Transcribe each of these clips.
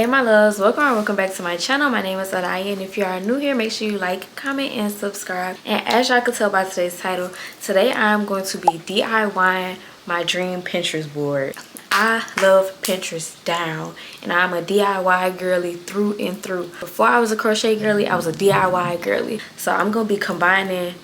Hey my loves, welcome back to my channel. My name is Adaya, and if you are new here, make sure you like, comment, and subscribe. And as y'all can tell by today's title, today I'm going to be DIYing my dream Pinterest board. I love Pinterest down, and I'm a DIY girly through and through. Before I was a crochet girly, I was a DIY girly. So I'm gonna be combining.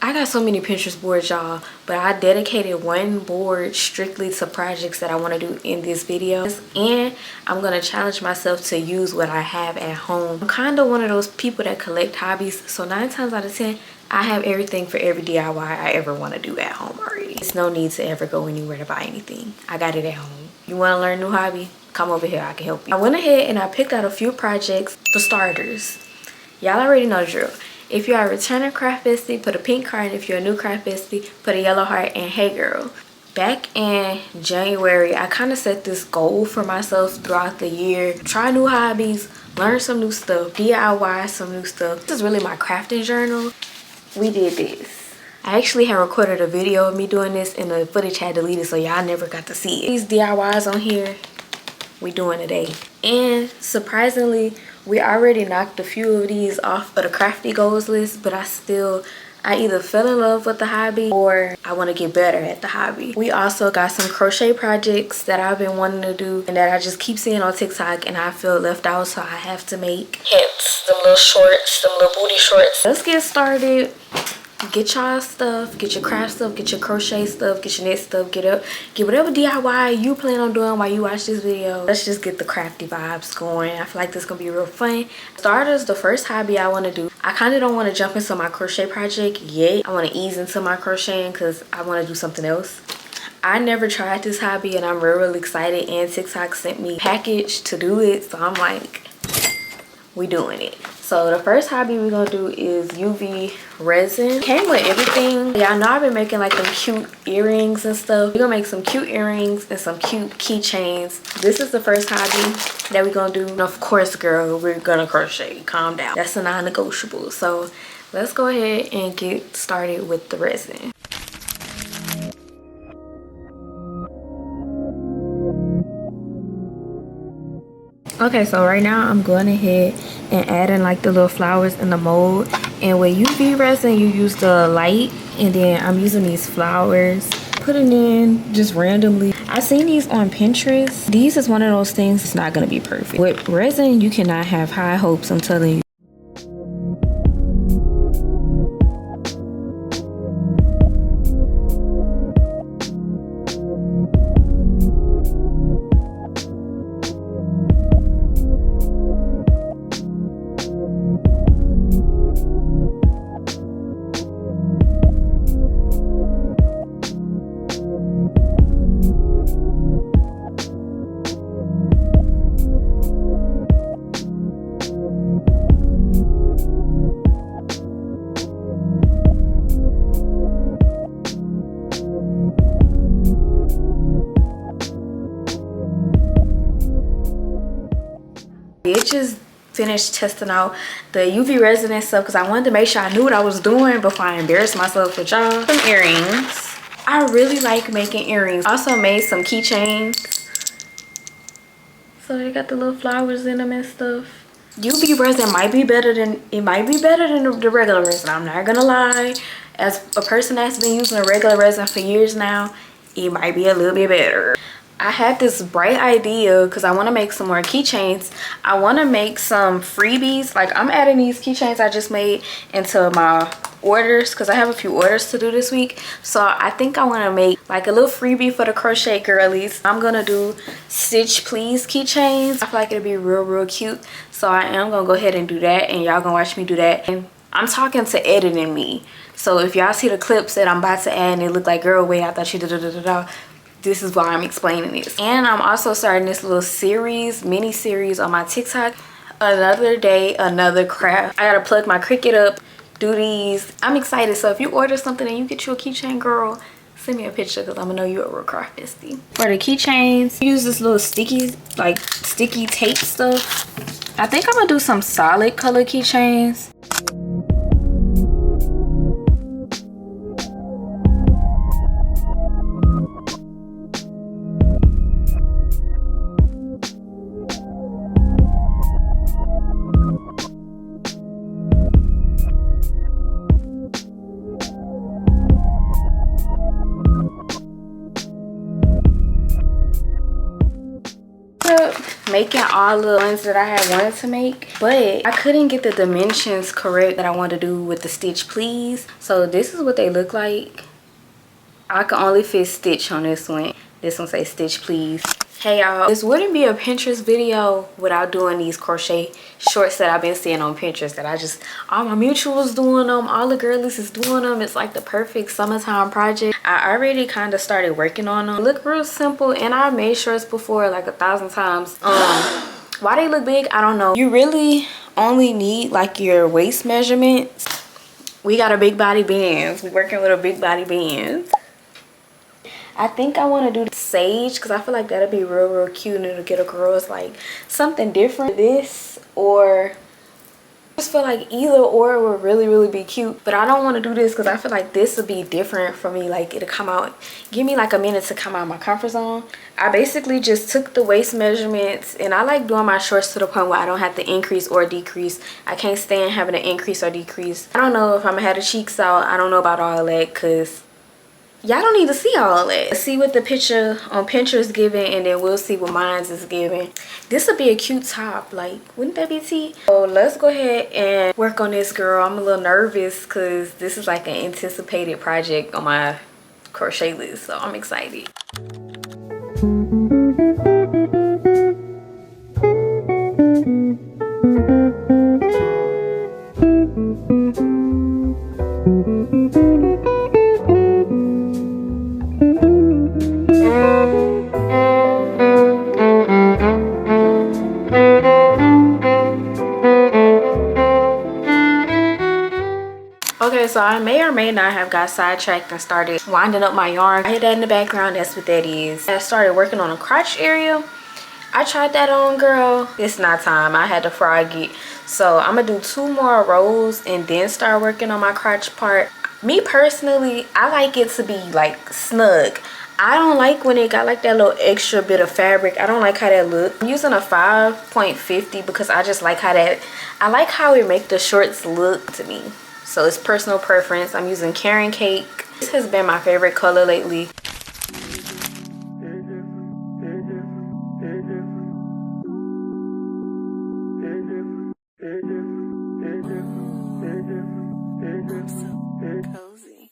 I got so many Pinterest boards, y'all, but I dedicated one board strictly to projects that I want to do in this video, and I'm going to challenge myself to use what I have at home. I'm kind of one of those people that collect hobbies, so 9 times out of 10 I have everything for every DIY I ever want to do at home already. It's no need to ever go anywhere to buy anything. I got it at home. You want to learn a new hobby? Come over here, I can help you. I went ahead and I picked out a few projects, the starters. Y'all already know the drill. If you are a returning craft bestie, put a pink heart. If you're a new craft bestie, put a yellow heart. And hey girl, back in January, I kind of set this goal for myself throughout the year. Try new hobbies, learn some new stuff, DIY some new stuff. This is really my crafting journal. We did this. I actually had recorded a video of me doing this and the footage had deleted, so y'all never got to see it. These DIYs on here, we doing today. And surprisingly, we already knocked a few of these off of the crafty goals list, but I either fell in love with the hobby or I want to get better at the hobby. We also got some crochet projects that I've been wanting to do and that I just keep seeing on TikTok and I feel left out, so I have to make. Hence, them little shorts, them little booty shorts. Let's get started. Get y'all stuff, get your craft stuff, get your crochet stuff, get your knit stuff, get whatever DIY you plan on doing while you watch this video. Let's just get the crafty vibes going. I feel like this is gonna be real fun. Starters, the first hobby I want to do, I kind of don't want to jump into my crochet project yet. I want to ease into my crocheting because I want to do something else. I never tried this hobby and I'm really excited, and TikTok sent me a package to do it, so I'm like, we doing it. So the first hobby we're gonna do is UV resin. Came with everything. Y'all know I've been making like them cute earrings and stuff. We're gonna make some cute earrings and some cute keychains. This is the first hobby that we're gonna do. And of course, girl, we're gonna crochet. Calm down. That's a non-negotiable. So let's go ahead and get started with the resin. Okay, so right now I'm going ahead and adding like the little flowers in the mold, and with UV resin you use the light, and then I'm using these flowers, putting in just randomly. I seen these on Pinterest. These is one of those things, it's not gonna be perfect. With resin you cannot have high hopes, I'm telling you. It just finished testing out the UV resin and stuff because I wanted to make sure I knew what I was doing before I embarrassed myself with y'all. Some earrings. I really like making earrings. Also made some keychains. So they got the little flowers in them and stuff. UV resin might be better than the regular resin. I'm not gonna lie. As a person that's been using a regular resin for years now, it might be a little bit better. I had this bright idea because I want to make some more keychains. I want to make some freebies. Like, I'm adding these keychains I just made into my orders because I have a few orders to do this week. So I think I want to make like a little freebie for the crochet girlies. I'm gonna do stitch please keychains. I feel like it'll be real cute, so I am gonna go ahead and do that, and y'all gonna watch me do that. And I'm talking to editing me, so if y'all see the clips that I'm about to add and it look like, girl, wait, I thought you did this is why I'm explaining this. And I'm also starting this little series, mini series on my TikTok. Another day, another craft. I gotta plug my Cricut up, do these. I'm excited. So if you order something and you get you a keychain, girl, send me a picture because I'm gonna know you're a real craft bestie. For the keychains, use this little sticky tape stuff. I think I'm gonna do some solid color keychains. making all the ones that I had wanted to make, but I couldn't get the dimensions correct that I wanted to do with the stitch please. So this is what they look like. I can only fit stitch on this one. This one says stitch please. Hey y'all, this wouldn't be a Pinterest video without doing these crochet shorts that I've been seeing on Pinterest, that I just, all my mutuals doing them, all the girlies is doing them. It's like the perfect summertime project. I already kind of started working on them. They look real simple, and I made shorts before like 1,000 times. Why they look big, I don't know. You really only need like your waist measurements. We got a big body bands. We working with a big body bands. I think I want to do sage because I feel like that'll be real cute, and it'll get a girl's like something different. This, or I just feel like either or will really be cute, but I don't want to do this because I feel like this will be different for me. Like it'll come out, give me like a minute to come out of my comfort zone. I basically just took the waist measurements, and I like doing my shorts to the point where I don't have to increase or decrease. I can't stand having to increase or decrease. I don't know if I'm gonna have the cheeks out. I don't know about all that because y'all don't need to see all that. Let's see what the picture on Pinterest giving, and then we'll see what mine's is giving. This would be a cute top. Like, wouldn't that be tea? So let's go ahead and work on this, girl. I'm a little nervous because this is like an anticipated project on my crochet list, so I'm excited. Okay, so I may or may not have got sidetracked and started winding up my yarn. I hear that in the background. That's what that is. I started working on a crotch area. I tried that on, girl. It's not time. I had to frog it. So I'm gonna do 2 more rows and then start working on my crotch part. Me personally, I like it to be like snug. I don't like when it got like that little extra bit of fabric. I don't like how that look. I'm using a 5.50 because I just like how that, I like how it make the shorts look to me. So it's personal preference. I'm using Carrot Cake. This has been my favorite color lately. Cozy.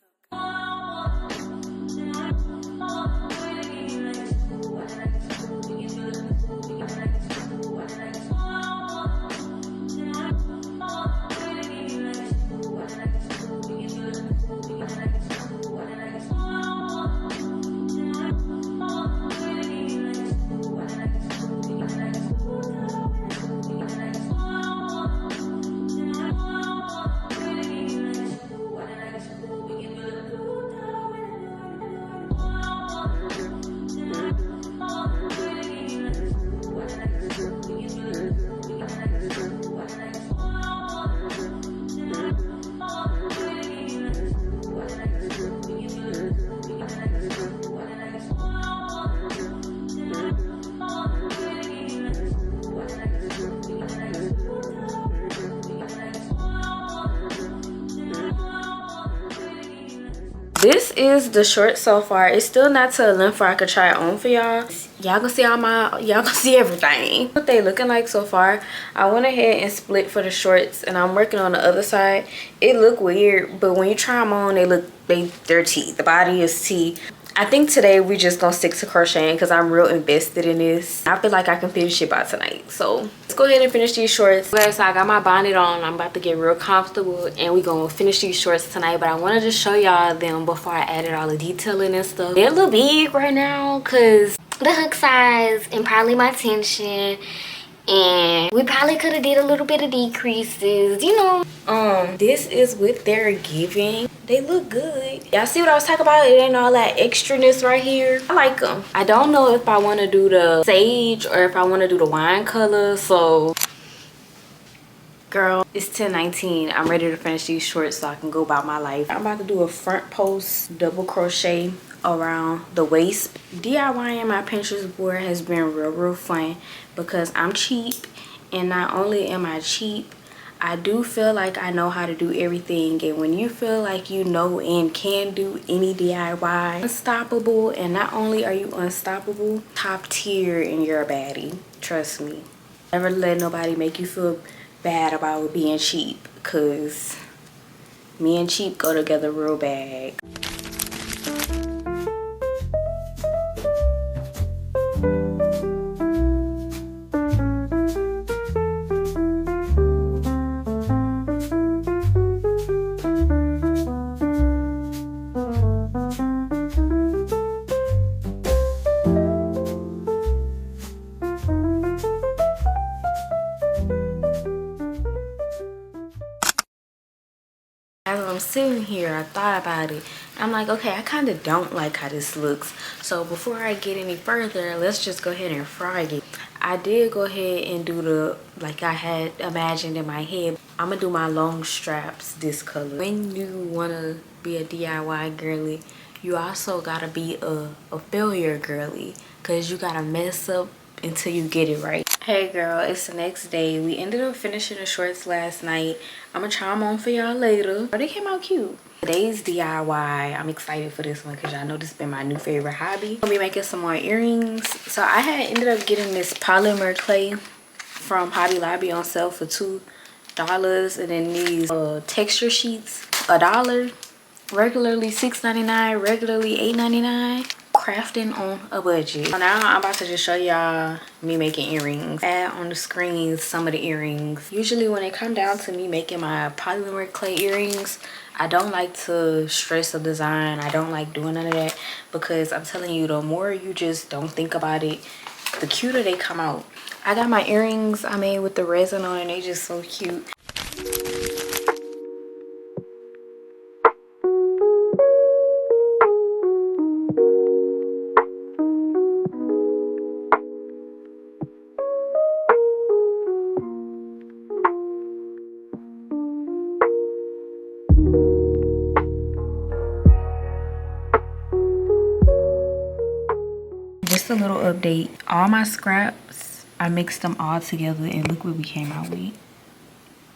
This is the short so far. It's still not to a length where I could try it on for y'all. Y'all gonna see all my, y'all gonna see everything. What they looking like so far. I went ahead and split for the shorts, and I'm working on the other side. It look weird, but when you try them on, they're tea. The body is tea. I think today we just gonna stick to crocheting because I'm real invested in this. I feel like I can finish it by tonight. So let's go ahead and finish these shorts. Okay, so I got my bonnet on. I'm about to get real comfortable, and we gonna finish these shorts tonight. But I wanted to show y'all them before I added all the detailing and stuff. They're a little big right now because the hook size and probably my tension, and we probably could have did a little bit of decreases, you know. This is what they're giving. They look good. Y'all see what I was talking about? It ain't all that extraness right here. I like them. I don't know if I want to do the sage or if I want to do the wine color. So girl, it's 10:19. I'm ready to finish these shorts so I can go about my life. I'm about to do a front post double crochet around the waist. DIYing my Pinterest board has been real fun because I'm cheap, and not only am I cheap, I do feel like I know how to do everything, and when you feel like you know and can do any DIY, unstoppable. And not only are you unstoppable, top tier, and you're a baddie. Trust me. Never let nobody make you feel bad about being cheap, because me and cheap go together real bad. As I'm sitting here, I thought about it. I'm like, okay, I kind of don't like how this looks. So before I get any further, let's just go ahead and fry it. I did go ahead and do the, like I had imagined in my head. I'm gonna do my long straps this color. When you wanna be a DIY girly, you also gotta be a failure girly, because you gotta mess up until you get it right. Hey girl, it's the next day. We ended up finishing the shorts last night. I'm gonna try them on for y'all later. But they came out cute. Today's DIY, I'm excited for this one because y'all know this has been my new favorite hobby. I'll be making some more earrings. So I had ended up getting this polymer clay from Hobby Lobby on sale for $2. And then these texture sheets, $1. Regularly $6.99, regularly $8.99. Crafting on a budget. So now I'm about to just show y'all me making earrings. Add on the screen some of the earrings. Usually when it come down to me making my polymer clay earrings, I don't like to stress a design. I don't like doing none of that, because I'm telling you, the more you just don't think about it, the cuter they come out. I got my earrings I made with the resin on, and they just so cute. Just a little update. All my scraps, I mixed them all together, and look what we came out with.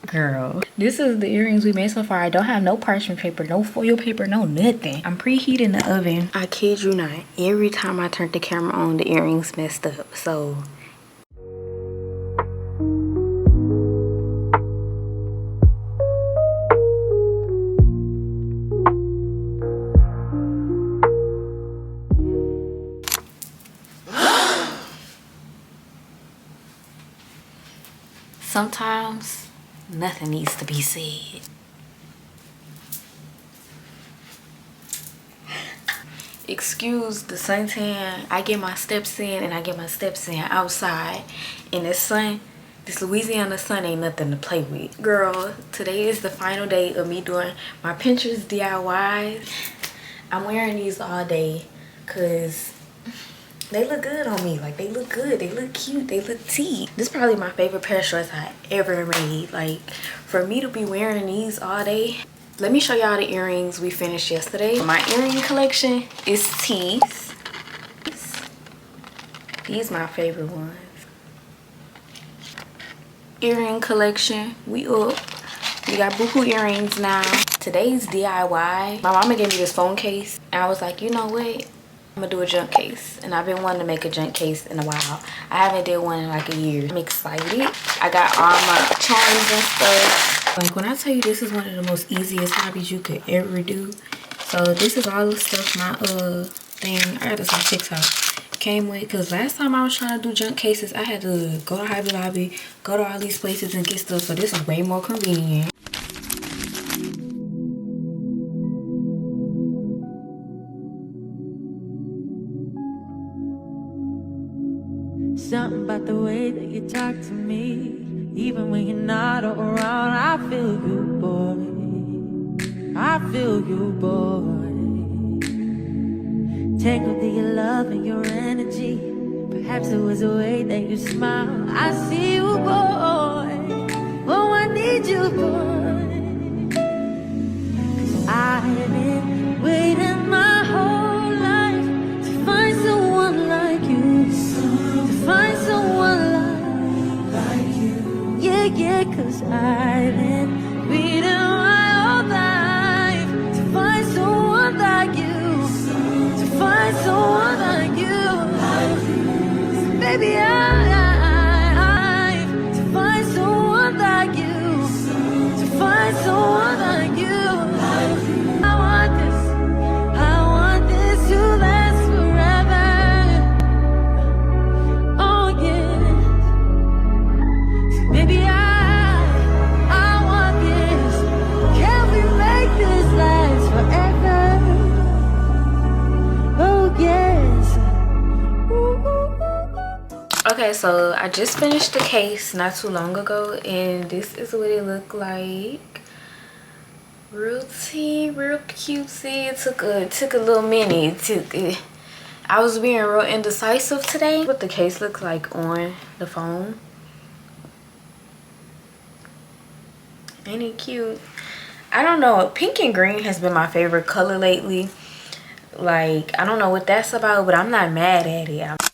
Girl, this is the earrings we made so far. I don't have no parchment paper, no foil paper, no nothing. I'm preheating the oven. I kid you not, every time I turned the camera on, the earrings messed up. So sometimes nothing needs to be said. Excuse the suntan. I get my steps in, and I get my steps in outside. And this sun, this Louisiana sun ain't nothing to play with. Girl, today is the final day of me doing my Pinterest DIYs. I'm wearing these all day because they look good on me. Like, they look good, they look cute, they look tea. This is probably my favorite pair of shorts I ever made. Like, for me to be wearing these all day. Let me show y'all the earrings we finished yesterday. My earring collection is tees. These my favorite ones. Earring collection, we up. We got buku earrings now. Today's DIY, my mama gave me this phone case, and I was like, you know what? I'm gonna do a junk case, and I've been wanting to make a junk case in a while. I haven't did one in like a year. I'm excited. I got all my charms and stuff. Like, when I tell you this is one of the most easiest hobbies you could ever do. So this is all the stuff my thing, I got this on TikTok, came with, because last time I was trying to do junk cases, I had to go to Hobby Lobby, go to all these places and get stuff. So this is way more convenient. Something about the way that you talk to me, even when you're not around, I feel you, boy. I feel you, boy. Tangled in your love and your energy. Perhaps it was the way that you smile. I see you, boy. Oh, I need you, boy. 'Cause I've been waiting my whole life to find someone like you. To find someone like you. Yeah, 'cause I've been beating my whole life to find someone like you, to find someone like you. Baby, to find someone like you, to find someone like you. I want this to last forever. Oh yeah, baby, I want this. Can we make this last forever? Oh yes. Okay, so I just finished the case not too long ago, and this is what it looked like. Real tea, real cutesy. It took a little minute. I was being real indecisive today what the case looks like on the phone. Ain't it cute? I don't know, pink and green has been my favorite color lately. Like, I don't know what that's about, but I'm not mad at it.